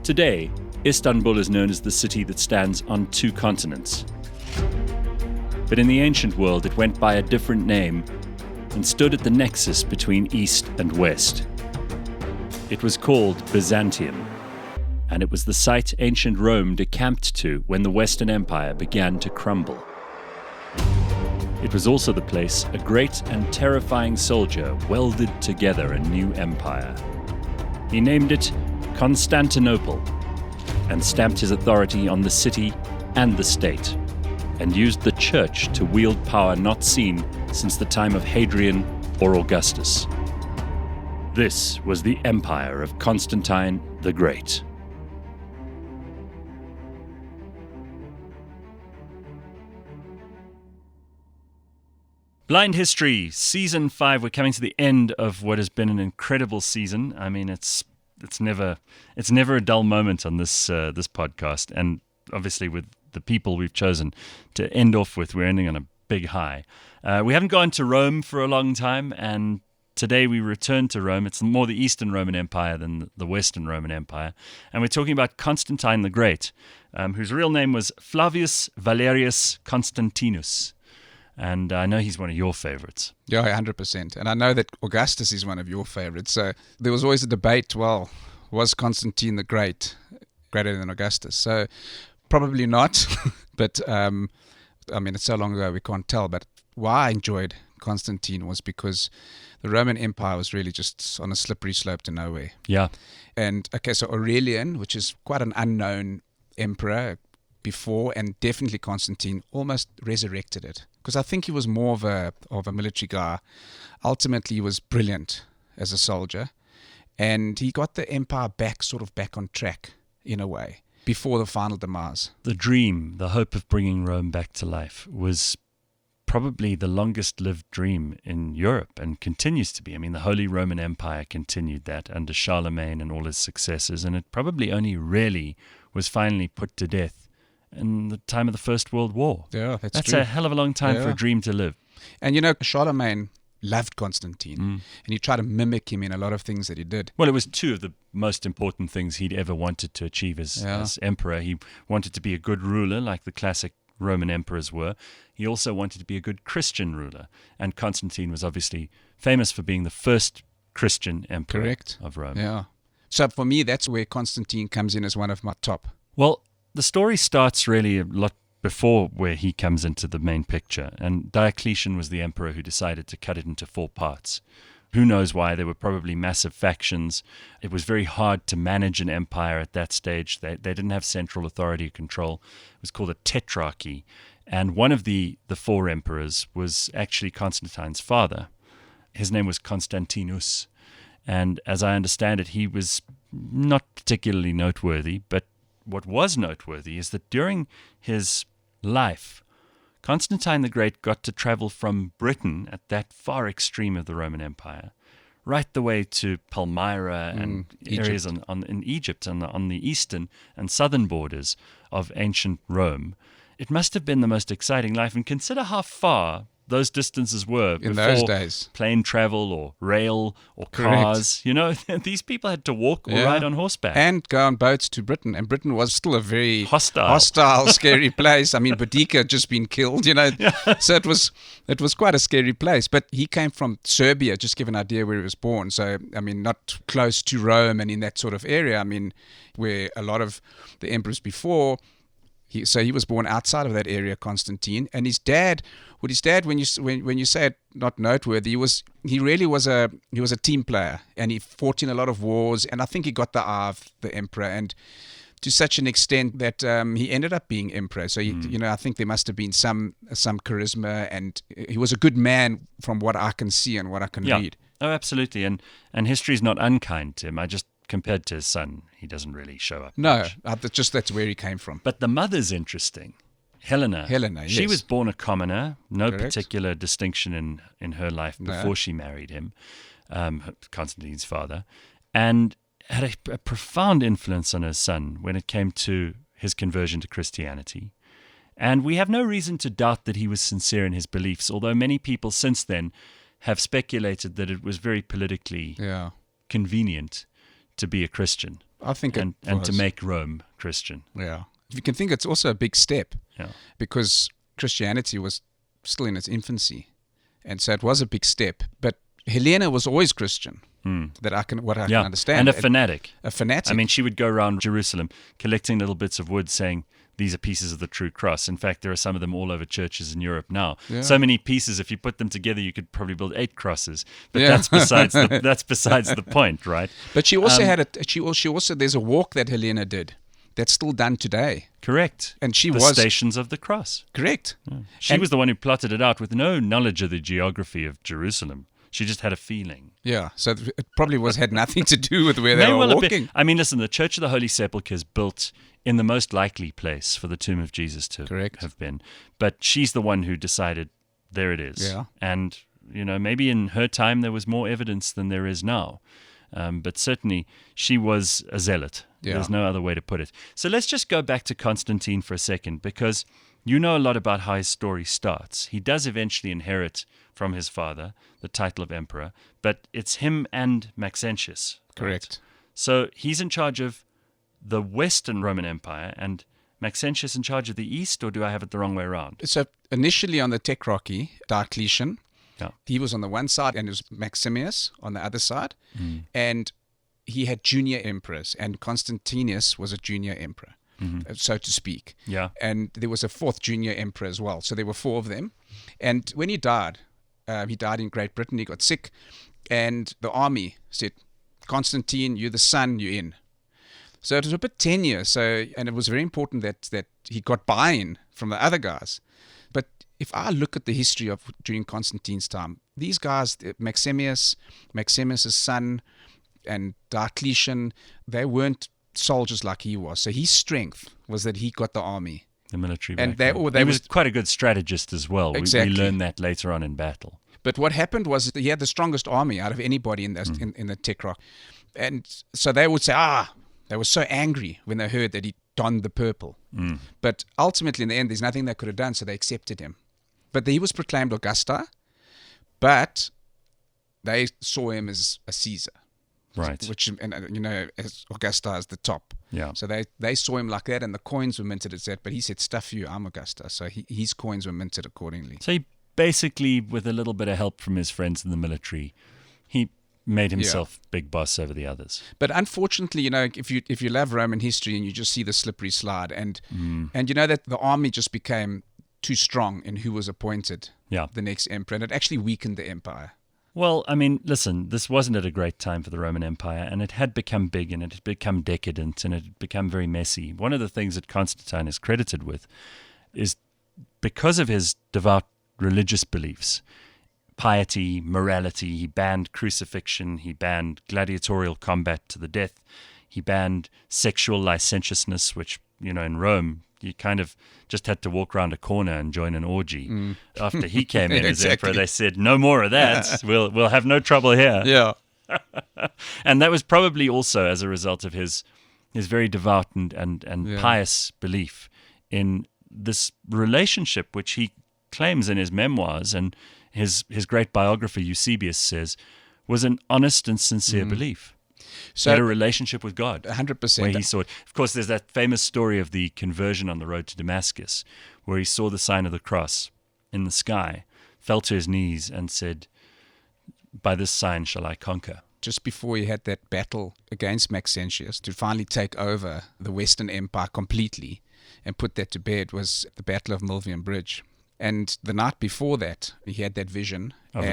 Today, Istanbul is known as the city that stands on two continents. But in the ancient world, it went by a different name and stood at the nexus between East and West. It was called Byzantium, and it was the site ancient Rome decamped to when the Western Empire began to crumble. It was also the place a great and terrifying soldier welded together a new empire. He named it Constantinople, and stamped his authority on the city and the state, and used the church to wield power not seen since the time of Hadrian or Augustus. This was the empire of Constantine the Great. Blind History, Season 5. We're coming to the end of what has been an incredible season. I mean, it's never a dull moment on this podcast, and obviously with the people we've chosen to end off with, we're ending on a big high. We haven't gone to Rome for a long time, and today we return to Rome. It's more the Eastern Roman Empire than the Western Roman Empire, and we're talking about Constantine the Great, whose real name was Flavius Valerius Constantinus. And I know he's one of your favorites. Yeah, 100%. And I know that Augustus is one of your favorites. So there was always a debate, well, was Constantine the Great greater than Augustus? So probably not. But, I mean, it's so long ago we can't tell. But why I enjoyed Constantine was because the Roman Empire was really just on a slippery slope to nowhere. Yeah. And, okay, so Aurelian, which is quite an unknown emperor before, and definitely Constantine, almost resurrected it. Because I think he was more of a military guy. Ultimately, he was brilliant as a soldier. And he got the empire back on track, in a way, before the final demise. The dream, the hope of bringing Rome back to life was probably the longest-lived dream in Europe, and continues to be. I mean, the Holy Roman Empire continued that under Charlemagne and all his successors, and it probably only really was finally put to death in the time of the First World War. Yeah, that's true. true. A hell of a long time for a dream to live. And you know, Charlemagne loved Constantine, and he tried to mimic him in a lot of things that he did. Well, it was two of the most important things he'd ever wanted to achieve as emperor. He wanted to be a good ruler, like the classic Roman emperors were. He also wanted to be a good Christian ruler, and Constantine was obviously famous for being the first Christian emperor of Rome. Yeah. So for me, that's where Constantine comes in as one of my top. Well, the story starts really a lot before where he comes into the main picture, and Diocletian was the emperor who decided to cut it into 4 parts. Who knows why? There were probably massive factions. It was very hard to manage an empire at that stage. They didn't have central authority or control. It was called a tetrarchy, and one of the 4 emperors was actually Constantine's father. His name was Constantinus, and as I understand it, he was not particularly noteworthy, but what was noteworthy is that during his life, Constantine the Great got to travel from Britain at that far extreme of the Roman Empire, right the way to Palmyra and areas in Egypt and on the eastern and southern borders of ancient Rome. It must have been the most exciting life, and consider how far those distances were in those days. Plane travel or rail or cars. You know, these people had to walk or ride on horseback. And go on boats to Britain. And Britain was still a very hostile scary place. I mean, Boudicca had just been killed, you know. So it was quite a scary place. But he came from Serbia, just to give an idea where he was born. So, I mean, not close to Rome and in that sort of area. I mean, where a lot of the emperors before... So he was born outside of that area, Constantine, and his dad. When you say it not noteworthy, he really was a team player, and he fought in a lot of wars, and I think he got the eye of the emperor, and to such an extent that he ended up being emperor. So I think there must have been some charisma, and he was a good man from what I can see and what I can read. Oh, absolutely, and history's not unkind to him. Compared to his son, he doesn't really show up much. That's where he came from. But the mother's interesting. Helena, yes. She was born a commoner, no particular distinction in her life before she married him, Constantine's father, and had a profound influence on her son when it came to his conversion to Christianity. And we have no reason to doubt that he was sincere in his beliefs, although many people since then have speculated that it was very politically convenient to be a Christian. I think and to make Rome Christian. Yeah. You can think it's also a big step because Christianity was still in its infancy. And so it was a big step. But Helena was always Christian. That I can understand. And a fanatic. A fanatic. I mean, she would go around Jerusalem collecting little bits of wood saying, these are pieces of the true cross. In fact, there are some of them all over churches in Europe now. Yeah. So many pieces, if you put them together, you could probably build 8 crosses. But that's besides the point, right? But she also there's a walk that Helena did that's still done today. Correct. And the Stations of the Cross. Correct. Yeah. She was the one who plotted it out with no knowledge of the geography of Jerusalem. She just had a feeling. Yeah, so it probably had nothing to do with where they were walking. I mean, listen, the Church of the Holy Sepulchre is built in the most likely place for the tomb of Jesus to have been. But she's the one who decided, there it is. Yeah. And, maybe in her time there was more evidence than there is now. But certainly she was a zealot. Yeah. There's no other way to put it. So let's just go back to Constantine for a second, because you know a lot about how his story starts. He does eventually inherit from his father the title of emperor, but it's him and Maxentius. Correct. Right? So he's in charge of the Western Roman Empire, and Maxentius in charge of the East, or do I have it the wrong way around? So initially on the Tetrarchy, Diocletian, he was on the one side, and it was Maximus on the other side, and he had junior emperors, and Constantinus was a junior emperor, so to speak. Yeah. And there was a 4th junior emperor as well, so there were 4 of them. And when he died in Great Britain. He got sick, and the army said, Constantine, you're the son, you're in. So it was a bit tenuous, and it was very important that he got buy-in from the other guys. But if I look at the history of during Constantine's time, these guys, Maximus' son, and Diocletian, they weren't soldiers like he was. So his strength was that he got the army. The military and background. He was quite a good strategist as well. Exactly. We learned that later on in battle. But what happened was that he had the strongest army out of anybody in the Tetrarch. And so they would say, they were so angry when they heard that he donned the purple. But ultimately, in the end, there's nothing they could have done, so they accepted him. But he was proclaimed Augusta, but they saw him as a Caesar. Right. Which, as Augusta is the top. Yeah. So they saw him like that, and the coins were minted as that. But he said, stuff you, I'm Augusta. So his coins were minted accordingly. So he basically, with a little bit of help from his friends in the military, he made himself big boss over the others. But unfortunately, if you love Roman history and you just see the slippery slide, and you know that the army just became too strong in who was appointed the next emperor, and it actually weakened the empire. Well, I mean, listen, this wasn't at a great time for the Roman Empire, and it had become big, and it had become decadent, and it had become very messy. One of the things that Constantine is credited with is because of his devout religious beliefs, piety, morality, he banned crucifixion, he banned gladiatorial combat to the death, he banned sexual licentiousness, which, in Rome, you kind of just had to walk around a corner and join an orgy. After he came in as emperor, they said, no more of that. We'll have no trouble here. Yeah. And that was probably also as a result of his very devout and pious belief in this relationship, which he claims in his memoirs, and his great biographer Eusebius says, was an honest and sincere belief. So, he had a relationship with God. 100%. Where he saw it. Of course, there's that famous story of the conversion on the road to Damascus, where he saw the sign of the cross in the sky, fell to his knees and said, by this sign shall I conquer. Just before he had that battle against Maxentius to finally take over the Western Empire completely and put that to bed was the Battle of Milvian Bridge. And the night before that, he had that vision of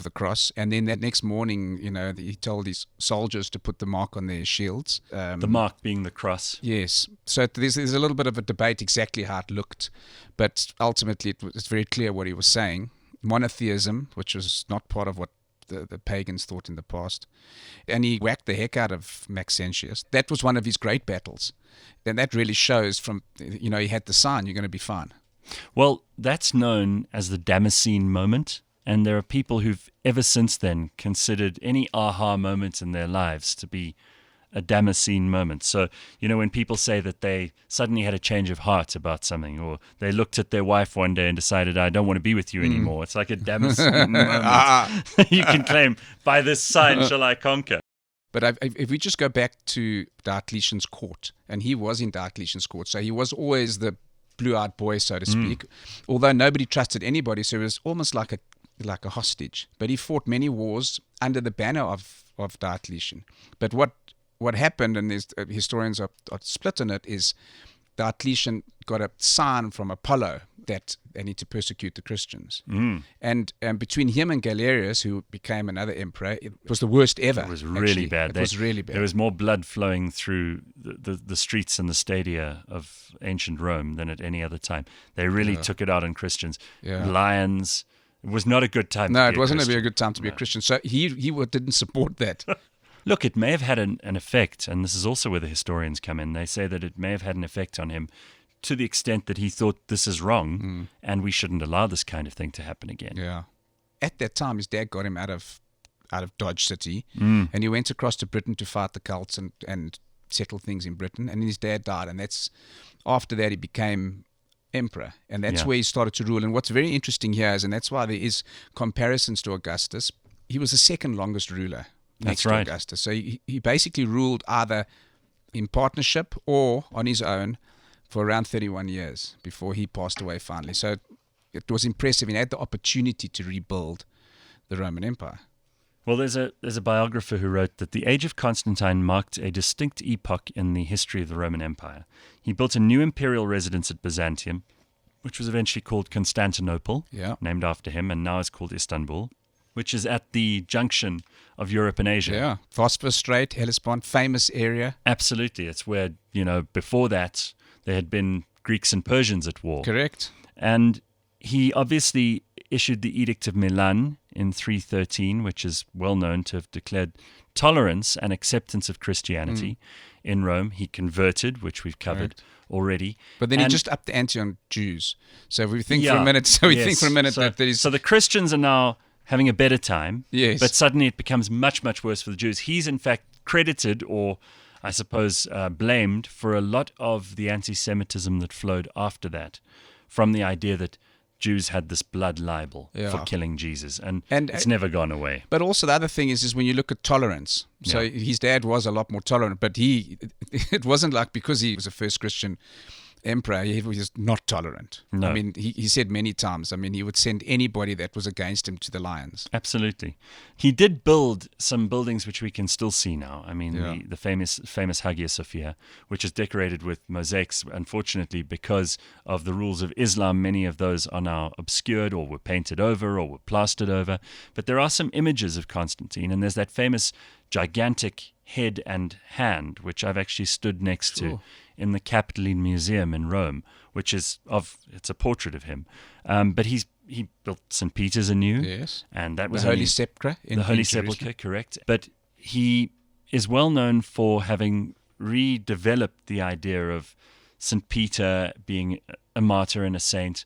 the cross. And then that next morning, he told his soldiers to put the mark on their shields. The mark being the cross. Yes. So there's a little bit of a debate exactly how it looked. But ultimately, it's very clear what he was saying. Monotheism, which was not part of what the pagans thought in the past. And he whacked the heck out of Maxentius. That was one of his great battles. And that really shows from, he had the sign, you're going to be fine. Well, that's known as the Damascene moment, and there are people who've ever since then considered any aha moment in their lives to be a Damascene moment. So, when people say that they suddenly had a change of heart about something, or they looked at their wife one day and decided, I don't want to be with you anymore. It's like a Damascene moment. You can claim, by this sign shall I conquer. But if we just go back to Diocletian's court, and he was in Diocletian's court, so he was always the blue-eyed boy, so to speak, although nobody trusted anybody, so it was almost like a hostage. But he fought many wars under the banner of Diocletian. But what happened, and historians are split on it, is Diocletian got a sign from Apollo that they need to persecute the Christians. And between him and Galerius, who became another emperor, it was the worst ever. It was really bad. It was really bad. There was more blood flowing through the streets and the stadia of ancient Rome than at any other time. They really took it out on Christians. Lions. It was not a good time to be a Christian. No, it wasn't a good time to be a Christian. So he didn't support that. Look, it may have had an effect, and this is also where the historians come in. They say that it may have had an effect on him to the extent that he thought this is wrong, and we shouldn't allow this kind of thing to happen again. Yeah. At that time, his dad got him out of Dodge City, and he went across to Britain to fight the Celts and settle things in Britain, and his dad died, and after that he became emperor, and that's where he started to rule. And what's very interesting here is, and that's why there is comparisons to Augustus, he was the second longest ruler. Next to Augustus. So he basically ruled either in partnership or on his own for around 31 years before he passed away finally. So it was impressive. He had the opportunity to rebuild the Roman Empire. Well, there's a biographer who wrote that the age of Constantine marked a distinct epoch in the history of the Roman Empire. He built a new imperial residence at Byzantium, which was eventually called Constantinople, named after him, and now is called Istanbul, which is at the junction of Europe and Asia. Yeah, Phosphorus Strait, Hellespont, famous area. Absolutely. It's where, before that, there had been Greeks and Persians at war. Correct. And he obviously issued the Edict of Milan in 313, which is well known to have declared tolerance and acceptance of Christianity in Rome. He converted, which we've covered already. But then he just upped the ante on Jews. So if we think for a minute, that there is... So the Christians are now having a better time, yes. But suddenly it becomes much, much worse for the Jews. He's in fact credited, or I suppose blamed, for a lot of the anti-Semitism that flowed after that, from the idea that Jews had this blood libel for killing Jesus, and it's never gone away. But also the other thing is when you look at tolerance, so his dad was a lot more tolerant, but it wasn't like because he was the first Christian emperor, he was not tolerant. No. I mean, he said many times, he would send anybody that was against him to the lions. Absolutely. He did build some buildings which we can still see now. I mean, the famous Hagia Sophia, which is decorated with mosaics. Unfortunately, because of the rules of Islam, many of those are now obscured or were painted over or were plastered over. But there are some images of Constantine, and there's that famous gigantic head and hand, which I've actually stood next to in the Capitoline Museum in Rome, which is it's a portrait of him. But he built St. Peter's anew. Yes. And that was the Holy Sepulchre. The Holy Sepulchre, correct. But he is well known for having redeveloped the idea of St. Peter being a martyr and a saint,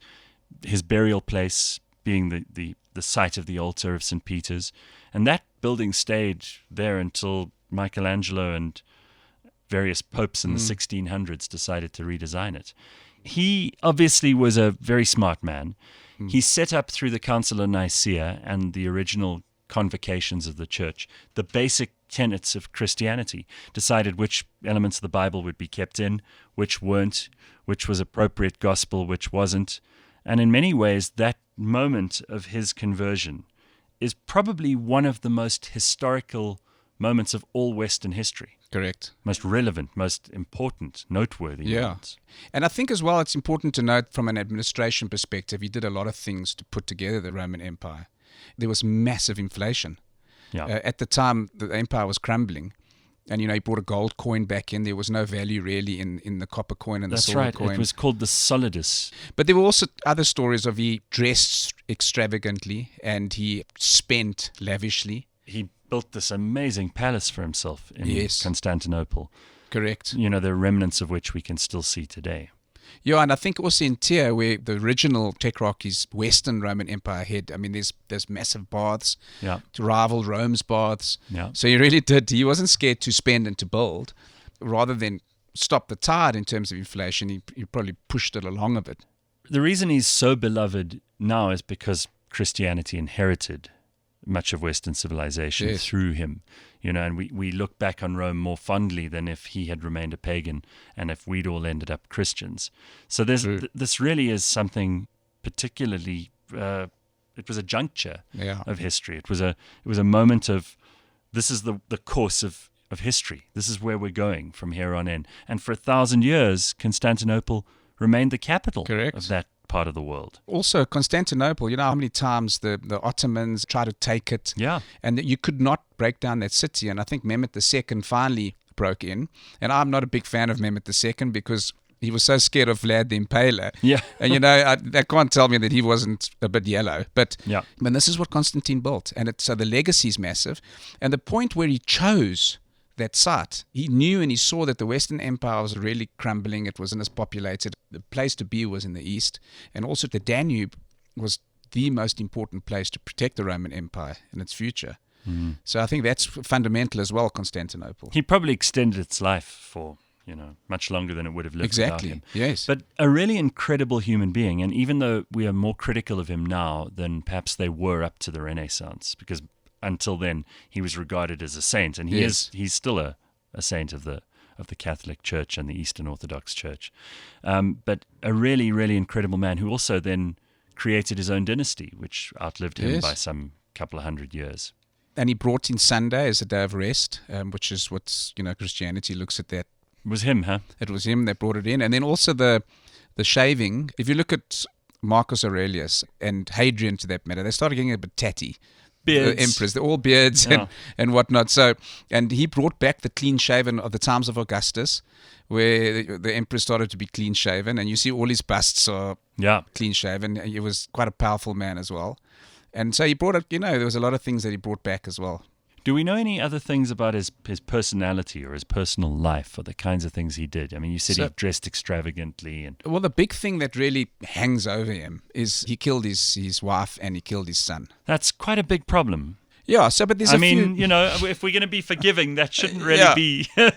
his burial place being the site of the altar of St. Peter's. And that building stayed there until Michelangelo and various popes in the 1600s decided to redesign it. He obviously was a very smart man. He set up through the Council of Nicaea and the original convocations of the church the basic tenets of Christianity, decided which elements of the Bible would be kept in, which weren't, which was appropriate gospel, which wasn't. And in many ways, that moment of his conversion is probably one of the most historical moments of all Western history. Correct. Most relevant, most important, noteworthy moments. And I think as well it's important to note from an administration perspective, he did a lot of things to put together the Roman Empire. There was massive inflation. At the time, the empire was crumbling. And, he brought a gold coin back in. There was no value really in the copper coin and the silver coin. It was called the solidus. But there were also other stories of he dressed extravagantly and he spent lavishly. He built this amazing palace for himself in Constantinople. Correct. The remnants of which we can still see today. Yeah, and I think also in Tyre, where the original Tetrarchy's Western Roman Empire head, I mean, there's massive baths to rival Rome's baths. Yeah. So he wasn't scared to spend and to build. Rather than stop the tide in terms of inflation, he probably pushed it along a bit. The reason he's so beloved now is because Christianity inherited much of Western civilization through him. And we look back on Rome more fondly than if he had remained a pagan and if we'd all ended up Christians. So this really is something particularly, it was a juncture of history. It was a moment of, this is the course of history. This is where we're going from here on in. And for 1,000 years, Constantinople remained the capital of that part of the world. Also, Constantinople, you know how many times the Ottomans tried to take it, and that you could not break down that city. And I think Mehmet II finally broke in. And I'm not a big fan of Mehmet II because he was so scared of Vlad the Impaler. Yeah. And that can't tell me that he wasn't a bit yellow. But this is what Constantine built, and so the legacy is massive. And the point where he chose that site, he knew and he saw that the Western Empire was really crumbling. It wasn't as populated. The place to be was in the east, and also the Danube was the most important place to protect the Roman Empire and its future. So I think that's fundamental as well, Constantinople. He probably extended its life for much longer than it would have lived without him. Yes. But a really incredible human being, and even though we are more critical of him now than perhaps they were up to the Renaissance, because until then, he was regarded as a saint, and he's still a saint of the Catholic Church and the Eastern Orthodox Church. But a really, really incredible man who also then created his own dynasty, which outlived him by some couple of 100 years. And he brought in Sunday as a day of rest, which is what Christianity looks at that. It was him, huh? It was him that brought it in, and then also the shaving. If you look at Marcus Aurelius and Hadrian, to that matter, they started getting a bit tatty. Beards. The emperors, they're all beards and whatnot. So, and he brought back the clean shaven of the times of Augustus, where the emperor started to be clean shaven, and you see all his busts are clean shaven. He was quite a powerful man as well, and so he brought up. There was a lot of things that he brought back as well. Do we know any other things about his personality or his personal life or the kinds of things he did? I mean, you said he dressed extravagantly. Well, the big thing that really hangs over him is he killed his wife and he killed his son. That's quite a big problem. Yeah, but there's if we're going to be forgiving, that shouldn't really be on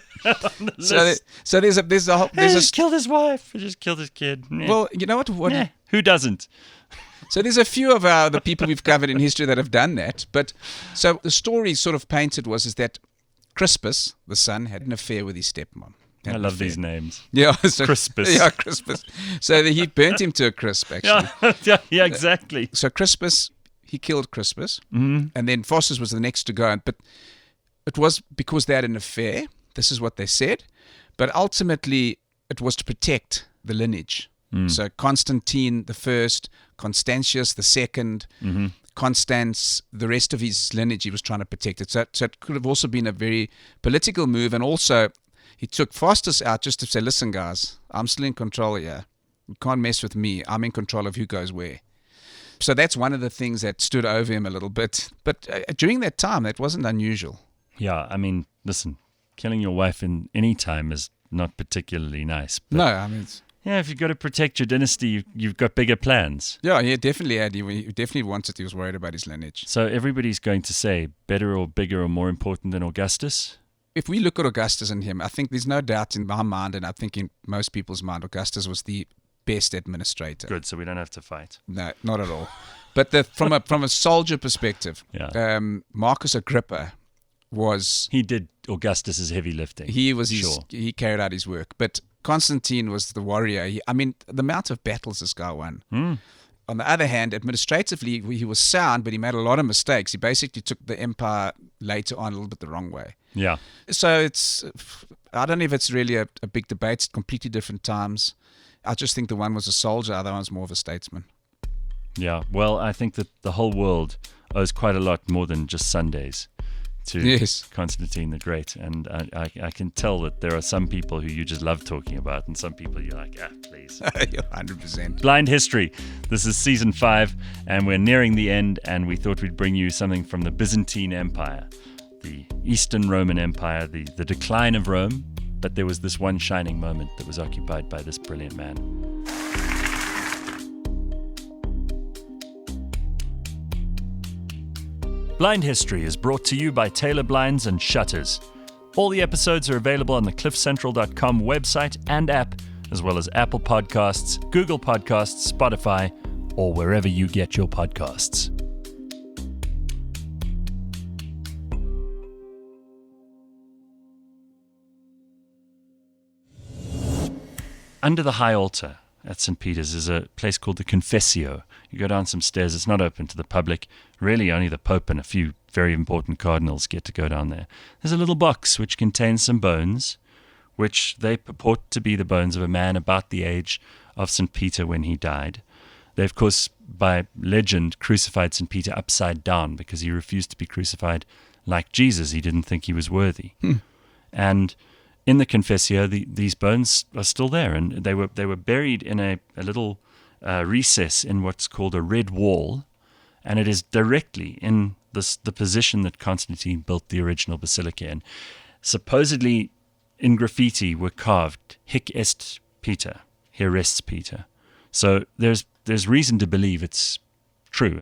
the list. So there's a he just killed his wife. He just killed his kid. Yeah. Well, you know what? Who doesn't? So there's a few of the people we've covered in history that have done that. But so the story sort of painted is that Crispus, the son, had an affair with his stepmom. I love these names. Yeah, so, Crispus. Yeah, Crispus. So he burnt him to a crisp, actually. Yeah, exactly. So Crispus, he killed Crispus, and then Faustus was the next to go. But it was because they had an affair. This is what they said. But ultimately, it was to protect the lineage. So Constantine the first, Constantius the second, Constans, the rest of his lineage, he was trying to protect it. So it could have also been a very political move. And also, he took Faustus out just to say, listen, guys, I'm still in control here. You can't mess with me. I'm in control of who goes where. So that's one of the things that stood over him a little bit. But during that time, that wasn't unusual. Yeah, I mean, listen, killing your wife in any time is not particularly nice. But no, I mean... if you've got to protect your dynasty, you've got bigger plans. Yeah, he definitely had. He definitely wanted. He was worried about his lineage. So everybody's going to say better or bigger or more important than Augustus? If we look at Augustus and him, I think there's no doubt in my mind, and I think in most people's mind, Augustus was the best administrator. Good, so we don't have to fight. No, not at all. But from a soldier perspective, Marcus Agrippa was... He did Augustus's heavy lifting. He carried out his work. But Constantine was the warrior. The amount of battles this guy won. On the other hand, administratively, he was sound, but he made a lot of mistakes. He basically took the empire later on a little bit the wrong way. Yeah. So I don't know if it's really a big debate. It's completely different times. I just think the one was a soldier, the other one's more of a statesman. Yeah. Well, I think that the whole world owes quite a lot more than just Sundays to Constantine the Great. And I can tell that there are some people who you just love talking about and some people you're like, please. 100%. Blind History. This is season 5 and we're nearing the end, and we thought we'd bring you something from the Byzantine Empire, the Eastern Roman Empire, the decline of Rome but there was this one shining moment that was occupied by this brilliant man. Blind History is brought to you by Taylor Blinds and Shutters. All the episodes are available on the cliffcentral.com website and app, as well as Apple Podcasts, Google Podcasts, Spotify, or wherever you get your podcasts. Under the high altar at St. Peter's is a place called the Confessio. You go down some stairs. It's not open to the public. Really, only the Pope and a few very important cardinals get to go down there. There's a little box which contains some bones, which they purport to be the bones of a man about the age of St. Peter when he died. They, of course, by legend, crucified St. Peter upside down because he refused to be crucified like Jesus. He didn't think he was worthy. And in the Confessio, these bones are still there, and they were buried in a little recess in what's called a red wall, and it is directly in the position that Constantine built the original basilica in. Supposedly, in graffiti were carved "Hic est Peter," "Here rests Peter." So there's reason to believe it's true.